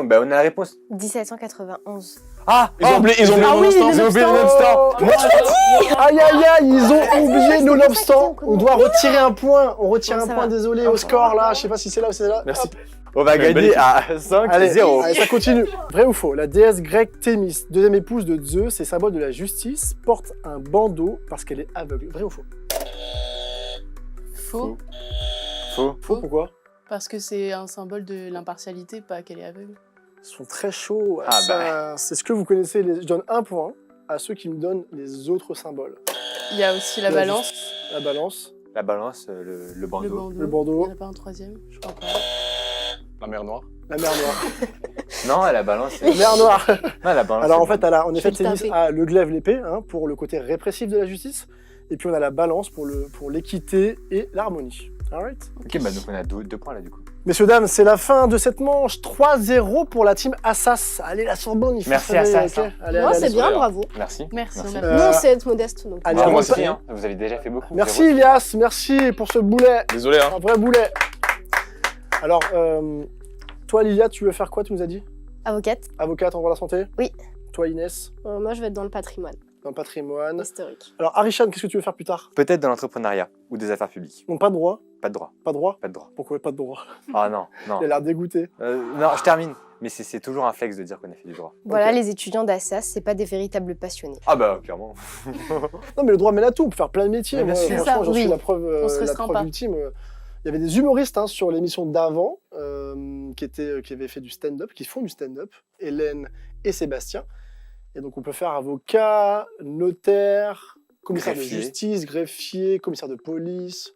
Bah, on a la réponse. 1791. Ah, Ils ont oublié Ah oui, Ils ont oublié le Lobster. Aïe, ils ont oublié nos lobsters. On doit retirer un point. On retire Bon, un ça point, va. désolé, au score là. Je sais pas si c'est là ou c'est là. Merci. Hop. On va Belle gagner équipe. à 5-0. Allez, ça continue. Vrai ou faux? La déesse grecque Thémis, deuxième épouse de Zeus et symbole de la justice, porte un bandeau parce qu'elle est aveugle. Vrai ou faux? Faux. Faux. Faux, pourquoi? Parce que c'est un symbole de l'impartialité, pas qu'elle est aveugle. Ils sont très chauds. Ah, Ça, c'est ce que vous connaissez. Je donne un point à ceux qui me donnent les autres symboles. Il y a aussi la La balance, La balance, La balance, le le bandeau. bandeau. le bandeau, Il n'y en a pas un troisième, je crois pas. La mer Noire. la mer Noire. Non, la balance. La mer Noire. Non, la balance. Alors en c'est fait, en effet, Je vais le Thémis taper. a le glaive, l'épée, hein, pour le côté répressif de la justice. Et puis on a la balance pour l'équité et l'harmonie. Alright. Ok, bah donc on a 2 points là du coup. Messieurs, dames, c'est la fin de cette manche. 3-0 pour la team Assas. Allez, la Sorbonne, il faut Merci, se réveiller, Assas, ok hein. Allez, Non, allez, c'est allez. bien, allez. bravo. Merci. Merci, on a Euh, Non, c'est être modeste. Donc. allez, Ah, on moi va- aussi, hein. Vous avez déjà fait beaucoup. Merci Ilias, merci pour ce boulet. Désolé, hein. Un vrai boulet. Alors, toi Lilia, tu veux faire quoi, tu nous as dit? Avocate. Avocate en droit de la santé? Oui. Toi Inès, Moi, je vais être dans le patrimoine dans le patrimoine. historique. Alors Arishan, qu'est-ce que tu veux faire plus tard? Peut-être dans l'entrepreneuriat ou des affaires publiques. Donc pas de droit? Pas de droit. Pas de droit? Pas de droit. Pourquoi pas de droit? Ah non, non. Il a l'air dégoûté. Non, je termine. Mais c'est toujours un flex de dire qu'on a fait du droit. Voilà, Ok. les étudiants d'Assas, c'est pas des véritables passionnés. Ah bah clairement. Non mais le droit mène à tout, on peut faire plein de métiers. Mais bien Moi, sûr. franchement, Ça, j'en suis oui. la preuve, On se la restreint preuve pas. ultime. Il y avait des humoristes hein, sur l'émission d'avant qui avaient fait du stand-up, qui font du stand-up, Hélène et Sébastien. Et donc on peut faire avocat, notaire, commissaire Greffier. de justice, greffier, commissaire de police,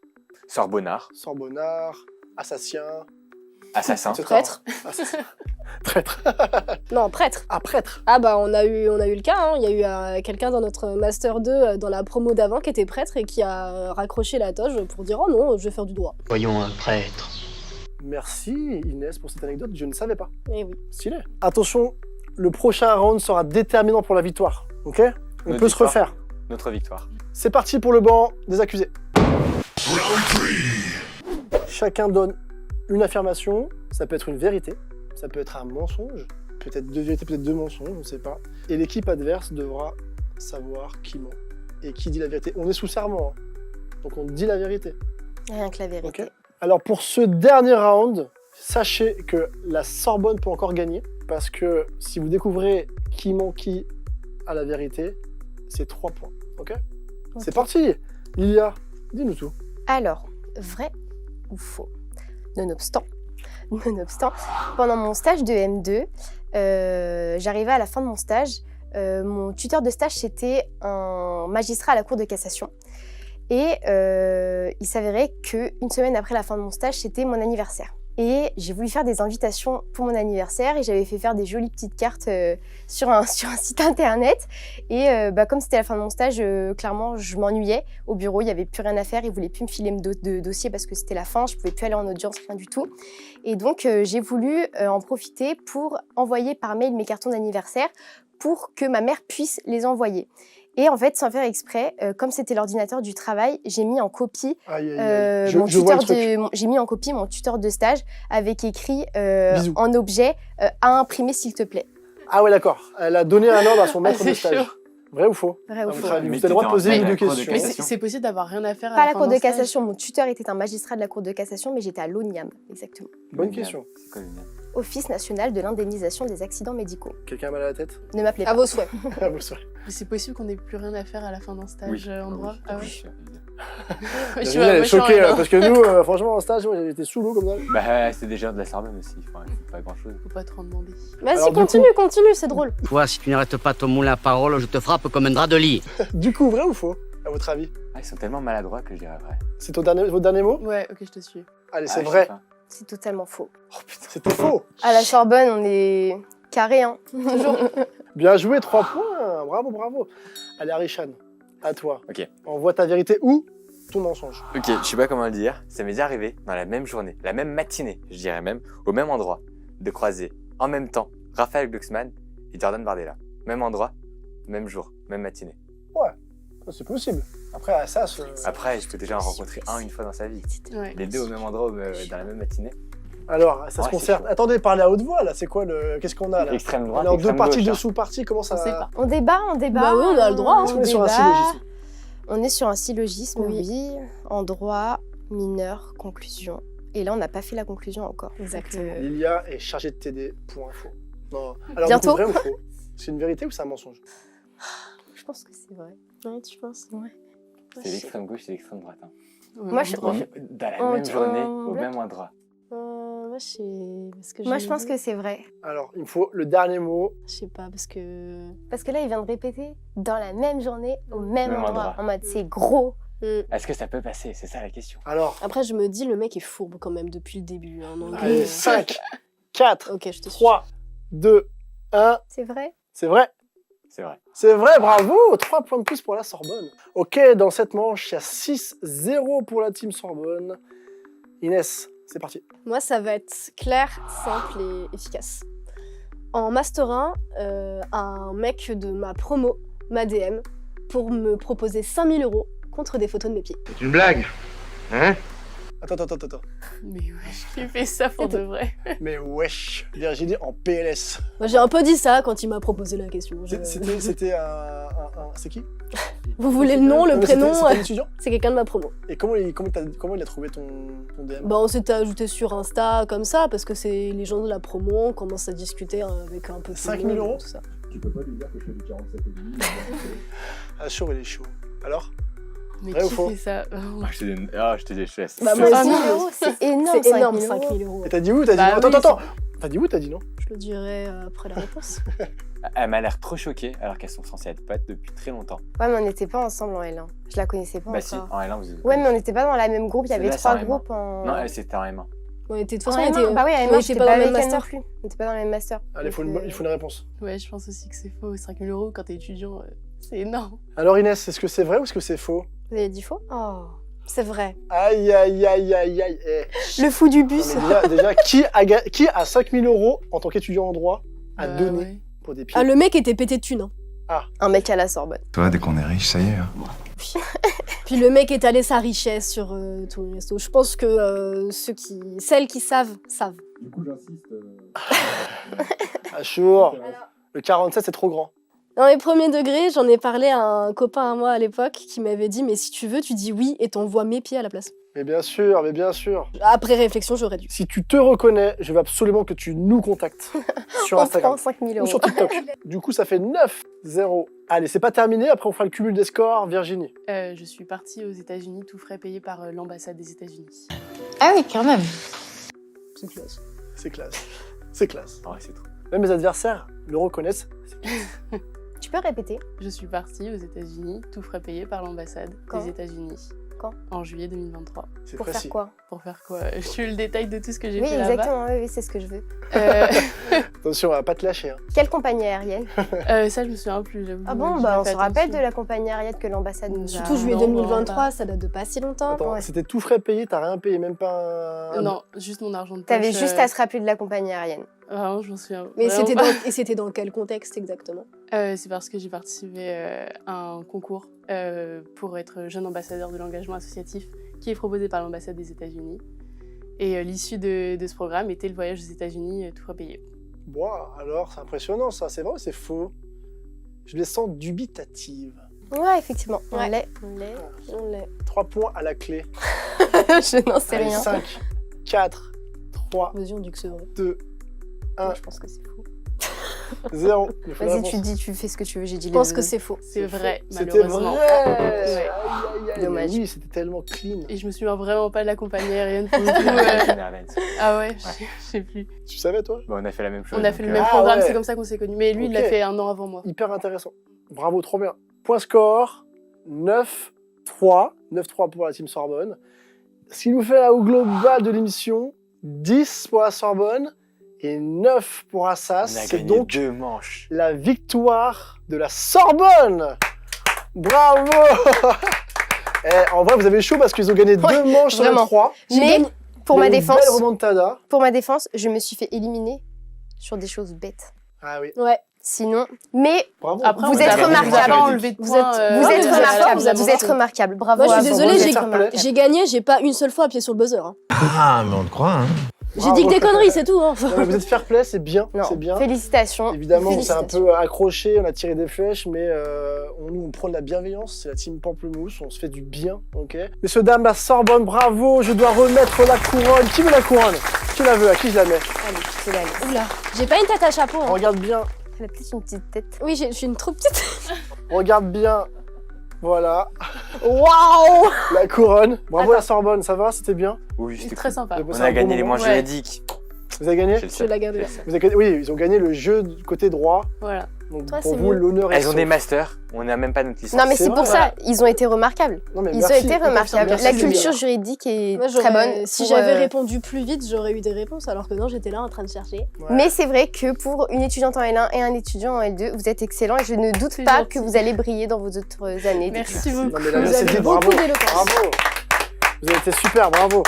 Sorbonnard, sorbonnard, assassin, assassin. etc. Prêtre. Assassin. Traître. Non, prêtre. Ah, prêtre. Ah bah on a eu le cas, hein. Il y a eu quelqu'un dans notre Master 2 dans la promo d'avant qui était prêtre et qui a raccroché la toge pour dire oh non, je vais faire du droit. Voyons un prêtre. Merci Inès pour cette anecdote, je ne savais pas. Et oui. Stylé. Attention, le prochain round sera déterminant pour la victoire. Ok? On Notre peut se victoire. refaire. Notre victoire. C'est parti pour le banc des accusés. Chacun donne une affirmation. Ça peut être une vérité, ça peut être un mensonge, peut-être deux vérités, peut-être deux mensonges, on ne sait pas. Et l'équipe adverse devra savoir qui ment et qui dit la vérité. On est sous serment, hein. Donc on dit la vérité. Rien que la vérité. Ok. Alors pour ce dernier round, sachez que la Sorbonne peut encore gagner, parce que si vous découvrez qui ment qui à la vérité, c'est 3 points. Ok. C'est parti. Lilia, dis-nous tout. Alors, vrai ou faux? Nonobstant, pendant mon stage de M2, j'arrivais à la fin de mon stage. Mon tuteur de stage, c'était un magistrat à la Cour de cassation. Et il s'avérait qu'une semaine après la fin de mon stage, c'était mon anniversaire. Et j'ai voulu faire des invitations pour mon anniversaire et j'avais fait faire des jolies petites cartes sur un site internet. Et comme c'était la fin de mon stage, clairement, je m'ennuyais. Au bureau, il n'y avait plus rien à faire. Ils ne voulaient plus me filer de dossier parce que c'était la fin. Je ne pouvais plus aller en audience, rien du tout. Et donc, j'ai voulu en profiter pour envoyer par mail mes cartons d'anniversaire pour que ma mère puisse les envoyer. Et en fait, sans faire exprès, comme c'était l'ordinateur du travail, j'ai mis en copie Aïe, aïe, aïe. mon Je vois tuteur le truc. j'ai mis en copie mon tuteur de stage avec écrit Bisous. en objet à imprimer s'il te plaît. Ah ouais, d'accord. Elle a donné un ordre à son maître c'est de stage. chaud. Vrai ou faux? Vrai À ou votre faux? avis, Mais vous avez le droit de poser t'étais une en ou deux cour de questions. Mais cassation. c'est possible d'avoir rien à faire à Pas à la la fin Cour d'un de stage. cassation, mon tuteur était un magistrat de la Cour de cassation, mais j'étais à l'ONIAM, exactement. Bonne Le question. mien. C'est quoi le mien? Office national de l'indemnisation des accidents médicaux. Quelqu'un a mal à la tête? Ne m'appelez À pas. vos souhaits. Ah, vous le saurez. Mais c'est possible qu'on ait plus rien à faire à la fin d'un stage Oui. en droit. Ah ouais. Oui. Je suis Virginie, elle est choquée vraiment parce que nous, franchement, en stage, moi, j'étais sous l'eau comme ça. Bah c'est des gens de la Sorbonne aussi. Enfin, c'est pas grand chose. Faut pas trop en demander. Vas-y, Alors, du continue, c'est drôle. Toi, si tu n'arrêtes pas ton moulin à parole, je te frappe comme un drap de lit. Du coup, vrai ou faux, à votre avis? Ah, ils sont tellement maladroits que je dirais vrai. C'est votre dernier mot? Ouais, ok, je te suis. Allez, Ah, c'est je vrai. sais pas. C'est totalement faux. Oh putain. C'était faux. À la Sorbonne, on est carré, hein. Toujours. Bien joué, 3 points. Bravo, bravo. Allez, Arishan, à toi. Ok. Envoie ta vérité ou ton mensonge. Ok, je sais pas comment le dire. Ça m'est déjà arrivé dans la même journée, la même matinée, je dirais même, au même endroit, de croiser en même temps Raphaël Glucksmann et Jordan Bardella. Même endroit, même jour, même matinée. Ça, c'est possible. Après, ça, Après, je peux déjà en rencontrer une fois dans sa vie. Ouais. Les deux au même endroit, dans la même matinée. Alors, ça Ouais, se concerte. c'est chaud. Attendez, parlez à haute voix, là. C'est quoi le... Qu'est-ce qu'on a, là? Extrême On droite, est en 2 extrême parties, gauche, 2 hein. sous-parties. Comment ça... On sait pas. On débat. Bah oui, on a le droit, hein. Est-ce qu'on est sur un débat. syllogisme? On est sur un syllogisme, Oui. oui. En droit, mineur, conclusion. Et là, on n'a pas fait la conclusion encore. Exactement. Lilia est chargée de t'aider pour info. Non. Alors, Bientôt. du coup, vrai ou faux? C'est une vérité ou c'est un mensonge? Je pense que c'est vrai. Ouais, tu penses? Ouais. C'est l'extrême gauche et l'extrême droite. Hein. Moi, je- Dans la En- même journée, en au bloc. même endroit. Moi, je sais. Parce que Moi, j'ai je pense vu. que c'est vrai. Alors, il me faut le dernier mot. Je sais pas, parce que. Parce que là, il vient de répéter dans la même journée, au même Même endroit. endroit. En mode, c'est gros. Est-ce que ça peut passer? C'est ça la question. Alors, Après, je me dis, le mec est fourbe quand même depuis le début. Hein, donc, allez, 5, 4, Ok, je te suis. 3, 2, 1. C'est vrai. C'est vrai. C'est vrai. C'est vrai, bravo! 3 points de plus pour la Sorbonne. Ok, dans cette manche, il y a 6-0 pour la team Sorbonne. Inès, c'est parti. Moi, ça va être clair, simple et efficace. En Master 1, un mec de ma promo m'a DM pour me proposer 5000 € contre des photos de mes pieds. C'est une blague. Hein? Attends. Mais wesh, qui fait ça pour de vrai? Mais wesh, Virginie en PLS. Moi, j'ai un peu dit ça quand il m'a proposé la question. C'était un... C'est qui? Vous voulez le nom, le Non, mais prénom C'était un étudiant? C'est quelqu'un de ma promo. Et comment il a trouvé ton DM? Bah, on s'était ajouté sur Insta comme ça, parce que c'est les gens de la promo, on commence à discuter avec un peu tout 5 le 000 monde, €? tout ça. Tu peux pas lui dire que je fais du 47,5. Ah, chaud, il est chaud. Alors? Mais Vrai ou qui faux? fait ça? Je te donne. je te laisse. Bah, C'est moi pas aussi, mal. C'est énorme, c'est énorme, 5 000 5 €. 000 €. Et t'as dit où? T'as dit Bah non? oui, Attends. T'as dit où? T'as dit non? Je le dirai après la réponse. Elle m'a l'air trop choquée alors qu'elles sont censées être potes depuis très longtemps. Ouais, mais on n'était pas ensemble en L1. Je la connaissais pas Bah encore. si, en L1 vous. Ouais, mais on n'était pas dans la même groupe. Il y avait Là, 3 c'est en M1. groupes en. Non, c'était en M1. On était, de toute En façon, on M1. était, Bah oui, on M1, était j'étais pas dans le même avec elle master. non plus. On n'était pas dans le même master. Allez, il faut une réponse. Ouais, je pense aussi que c'est faux. 5 000 € quand t'es étudiant, c'est énorme. Alors Inès, est-ce que c'est vrai ou est-ce que c'est faux? Vous avez dit faux? Oh, c'est vrai. Aïe. Eh. Le fou du Non, bus. mais déjà, qui a 5 000 € en tant qu'étudiant en droit à donner Ouais. pour des pieds? Ah, le mec était pété de thunes. Hein. Un mec à la Sorbonne. Toi, dès qu'on est riche, ça y est. Hein. Puis le mec étalait sa richesse sur tout le resto. Je pense que celles qui savent, savent. Du coup, j'insiste. Ah, chaud. Le 47, c'est trop grand. Dans les premiers degrés, j'en ai parlé à un copain à moi à l'époque qui m'avait dit « Mais si tu veux, tu dis oui et t'envoies mes pieds à la place. Mais bien sûr, mais bien sûr. » Après réflexion, j'aurais dû. Si tu te reconnais, je veux absolument que tu nous contactes sur On Instagram prend 5 000 ou €. sur TikTok. Du coup, ça fait 9-0. Allez, c'est pas terminé. Après, on fera le cumul des scores. Virginie. Je suis partie aux États-Unis, tout frais payé par l'ambassade des États-Unis. Ah oui, quand même. C'est classe. C'est classe. C'est classe. Ouais, c'est trop. Même mes adversaires le reconnaissent. Tu peux répéter? Je suis partie aux États-Unis, tout frais payé par l'ambassade Quand? des États-Unis. Quand? En juillet 2023. C'est Pour précis. faire quoi? Pour faire quoi? Je veux le détail de tout ce que j'ai Oui, fait là-bas. exactement. Oui, c'est ce que je veux. Attention, on va pas te lâcher. Hein. Quelle compagnie aérienne? Ça, je me souviens plus. J'avoue. Ah bon, J'ai bah pas on fait se rappelle de attention. la compagnie aérienne que l'ambassade nous a. Surtout juillet non, 2023, ça date de pas si longtemps. Attends, ouais. c'était tout frais payé, t'as rien payé, même pas un... Non, juste mon argent de poche. T'avais juste à se rappeler de la compagnie aérienne. Vraiment, je m'en souviens. Mais vraiment c'était pas. dans quel contexte exactement? C'est parce que j'ai participé à un concours pour être jeune ambassadeur de l'engagement associatif qui est proposé par l'ambassade des États-Unis. Et l'issue de ce programme était le voyage aux États-Unis, tout frais payé. Bon, alors, c'est impressionnant ça. C'est vrai ou c'est faux? Je les sens dubitatives. Ouais, effectivement. On Ouais. l'est. On l'est. 3 points à la clé. Je n'en sais Allez, rien. 5, 4, 3, Vas-y, on dit que c'est vrai. 2, Moi, je pense que c'est faux. 0. Il faut la Vas-y, réponse. tu fais ce que tu veux. J'ai dit Je les pense deux. que c'est faux. C'est vrai, C'était malheureusement. vrai. Ouais. Aïe. Dommage. Mais oui, c'était tellement clean. Et je me souviens vraiment pas de la compagnie aérienne pour le coup. American Airlines. Ah ouais, je sais plus. Tu savais, toi? Bon, on a fait la même chose. On a fait le donc, même Ah programme, ouais. c'est comme ça qu'on s'est connus. Mais lui, il l'a Ok. fait un an avant moi. Hyper intéressant. Bravo, trop bien. Point score, 9-3. 9-3 pour la team Sorbonne. Ce qui nous fait au global de l'émission 10 pour la Sorbonne et 9 pour Assas. On a C'est gagné donc 2 manches. la victoire de la Sorbonne. Bravo. En vrai, vous avez chaud parce qu'ils ont gagné 2 manches sur les vraiment. 3. Mais pour ma défense, Belle remontada. je me suis fait éliminer sur des choses bêtes. Ah oui, Ouais. Sinon, mais bravo. Après, Vous on êtes a pas remarquable. enlevé de vous points, êtes à la remarquable. fin, Vous êtes remarquable. Bravo. Moi, je à suis vous. désolée, Vous j'ai êtes remarquable. j'ai gagné, j'ai pas une seule fois appuyé sur le buzzer. Hein. Ah, mais on te croit, hein. J'ai dit que des conneries, c'est tout. Hein. Non, mais vous êtes fair play, c'est bien. Non, C'est bien. félicitations. Évidemment, on s'est un Félicitations. peu accroché, on a tiré des flèches, mais nous, on prend de la bienveillance. C'est la team Pamplemousse, on se fait du bien, ok. Messieurs, dames, la Sorbonne, bravo. Je dois remettre la couronne. Qui veut la couronne? Qui la veut? À qui je la mets? Allez, je te la laisse. Oula, j'ai pas une tête à chapeau. Hein. Regarde bien, Elle a peut-être une petite tête. Oui, j'ai une trop petite. regarde bien. Voilà, Waouh! la couronne. Bravo la Sorbonne, ça va? C'était bien? Oui, c'était Très cool. sympa. Vous avez On passé a un gagné bon les moment? moins Ouais. juridiques. Vous avez gagné? J'ai le Je seum. la garde là. Vous avez gagné. Oui, ils ont gagné le jeu du côté droit. Voilà. Donc Toi, pour c'est vous, mieux. l'honneur est Elles ont sauf. des masters, on n'a même pas notre licence. Non, mais C'est c'est pour vrai, ça, ils ont été remarquables. Non, mais Ils merci. ont été remarquables. Merci, La c'est culture bien. juridique est Moi, très bonne. Si pour, j'avais répondu plus vite, j'aurais eu des réponses, alors que non, j'étais là en train de chercher. Ouais. Mais c'est vrai que pour une étudiante en L1 et un étudiant en L2, vous êtes excellents et je ne doute C'est pas gentil. que vous allez briller dans vos autres années. Merci beaucoup. Non, mais là, Vous c'est avez dit, beaucoup bravo. d'éloquence. Bravo. Vous avez été super, bravo.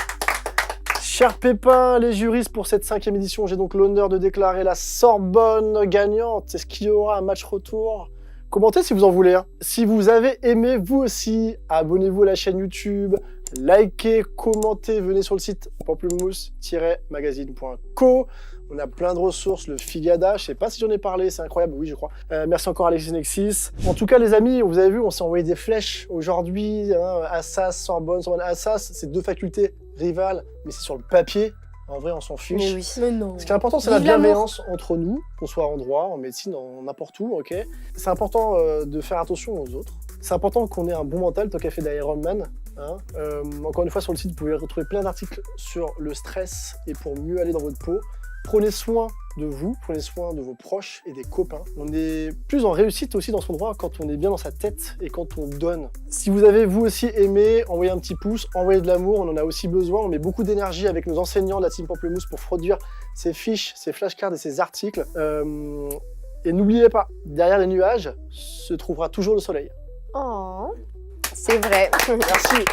Chers Pépins, les juristes, pour cette 5e édition, j'ai donc l'honneur de déclarer la Sorbonne gagnante. Est-ce qu'il y aura un match retour? Commentez si vous en voulez. Hein. Si vous avez aimé, vous aussi, abonnez-vous à la chaîne YouTube, likez, commentez, venez sur le site pamplemousse-magazine.co. On a plein de ressources, le Figada, je sais pas si j'en ai parlé, c'est incroyable, oui je crois. Merci encore Alexis Nexis. En tout cas les amis, vous avez vu, on s'est envoyé des flèches aujourd'hui, hein, Assas, Sorbonne, Assas, c'est deux facultés rivales, mais c'est sur le papier, en vrai on s'en fiche. Mais oui. Mais non. Ce qui est important, c'est la Vive l'amour. bienveillance entre nous, qu'on soit en droit, en médecine, n'importe où, ok. C'est important de faire attention aux autres. C'est important qu'on ait un bon mental, toi qui as fait d'Ironman. Hein. Encore une fois, sur le site, vous pouvez retrouver plein d'articles sur le stress et pour mieux aller dans votre peau. Prenez soin de vous, prenez soin de vos proches et des copains. On est plus en réussite aussi dans son droit quand on est bien dans sa tête et quand on donne. Si vous avez vous aussi aimé, envoyez un petit pouce, envoyez de l'amour, on en a aussi besoin. On met beaucoup d'énergie avec nos enseignants de la Team Pamplemousse pour produire ces fiches, ces flashcards et ces articles. Et n'oubliez pas, derrière les nuages se trouvera toujours le soleil. Oh. C'est vrai. Merci.